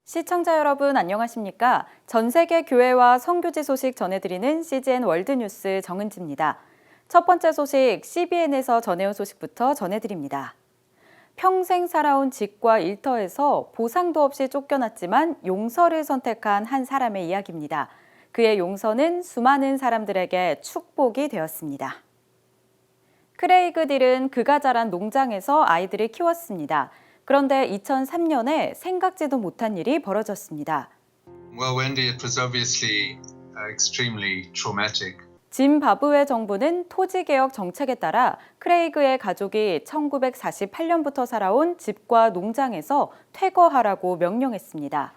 시청자 여러분 안녕하십니까? 전 세계 교회와 선교지 소식 전해드리는 CGN월드뉴스 정은지입니다. 첫 번째 소식, CBN에서 전해온 소식부터 전해드립니다. 평생 살아온 직과 일터에서 보상도 없이 쫓겨났지만 용서를 선택한 한 사람의 이야기입니다. 그의 용서는 수많은 사람들에게 축복이 되었습니다. 크레이그 딜은 그가 자란 농장에서 아이들을 키웠습니다. 그런데 2003년에 생각지도 못한 일이 벌어졌습니다. Well, Wendy, it was obviously extremely traumatic. 짐바브웨 정부는 토지개혁 정책에 따라 크레이그의 가족이 1948년부터 살아온 집과 농장에서 퇴거하라고 명령했습니다.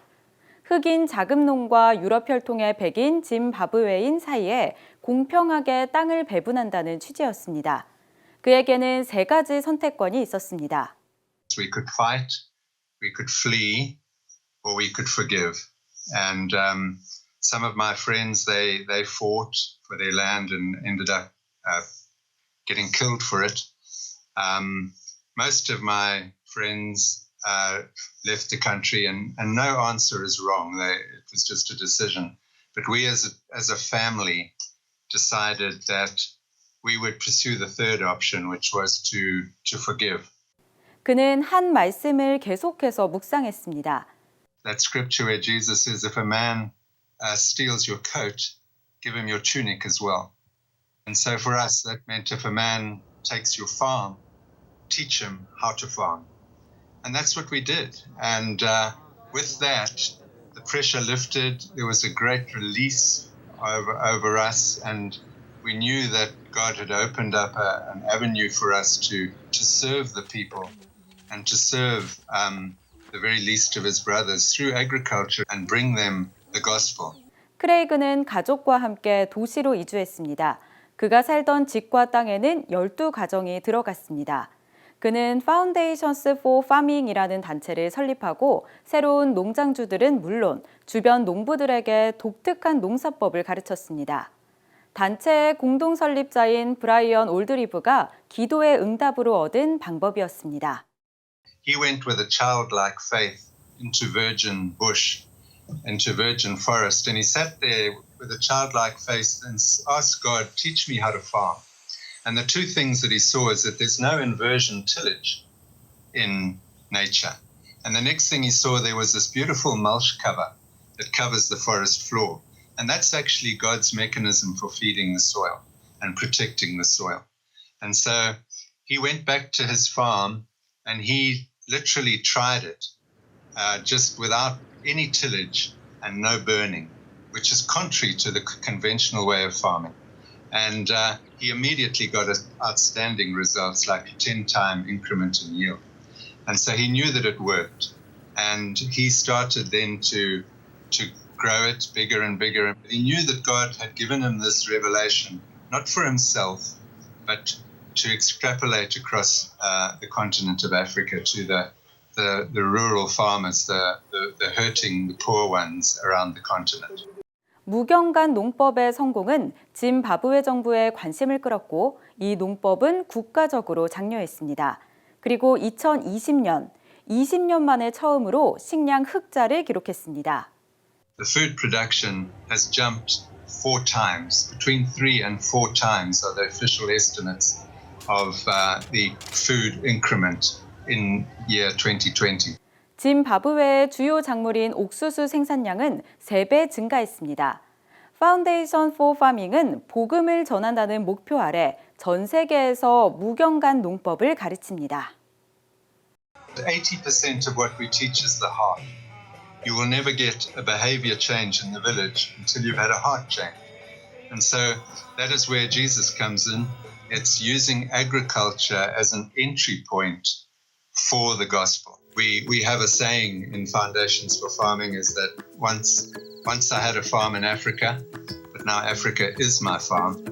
흑인 자급농과 유럽 혈통의 백인 짐바브웨인 사이에 공평하게 땅을 배분한다는 취지였습니다. 그에게는 세 가지 선택권이 있었습니다. We could fight, we could flee, or we could forgive. And some of my friends, they fought for their land and ended up getting killed for it. Most of my friends left the country, and no answer is wrong. It was just a decision. But we as a family decided that we would pursue the third option, which was to forgive. 그는 한 말씀을 계속해서 묵상했습니다. That scripture where Jesus says, if a man steals your coat, give him your tunic as well. And so for us, that meant if a man takes your farm, teach him how to farm. And that's what we did. And with that, the pressure lifted. There was a great release over us. And we knew that God had opened up an avenue for us to serve the people and to serve the very least of his brothers through agriculture and bring them the gospel. 크레이그는 가족과 함께 도시로 이주했습니다. 그가 살던 집과 땅에는 12가정이 들어갔습니다. 그는 Foundations for Farming이라는 단체를 설립하고 새로운 농장주들은 물론 주변 농부들에게 독특한 농사법을 가르쳤습니다. 단체의 공동 설립자인 브라이언 올드리브가 기도의 응답으로 얻은 방법이었습니다. He went with a childlike faith into virgin bush, into virgin forest, and he sat there with a childlike faith and asked God, teach me how to farm. And the two things that he saw is that there's no inversion tillage in nature. And the next thing he saw, there was this beautiful mulch cover that covers the forest floor. And that's actually God's mechanism for feeding the soil and protecting the soil. And so he went back to his farm and he literally tried it just without any tillage and no burning, which is contrary to the conventional way of farming. And he immediately got outstanding results, like a 10-time increment in yield. And so he knew that it worked. And he started then to grow it bigger and bigger. He knew that God had given him this revelation, not for himself, but to extrapolate across the continent of Africa to the rural farmers, the hurting, the poor ones around the continent. 무경간 농법의 성공은 짐바브웨 정부의 관심을 끌었고 이 농법은 국가적으로 장려했습니다. 그리고 2020년, 20년 만에 처음으로 식량 흑자를 기록했습니다. The food production has jumped 4 times, between 3 and 4 times are the official estimates of the food increment in year 2020. 짐바브웨의 주요 작물인 옥수수 생산량은 3배 증가했습니다. Foundation for Farming은 복음을 전한다는 목표 아래 전 세계에서 무경간 농법을 가르칩니다. 80% of what we teach is the heart. You will never get a behavior change in the village until you've had a heart change. And so that is where Jesus comes in. It's using agriculture as an entry point for the gospel. We have a saying in Foundations for Farming is that once I had a farm in Africa, but now Africa is my farm.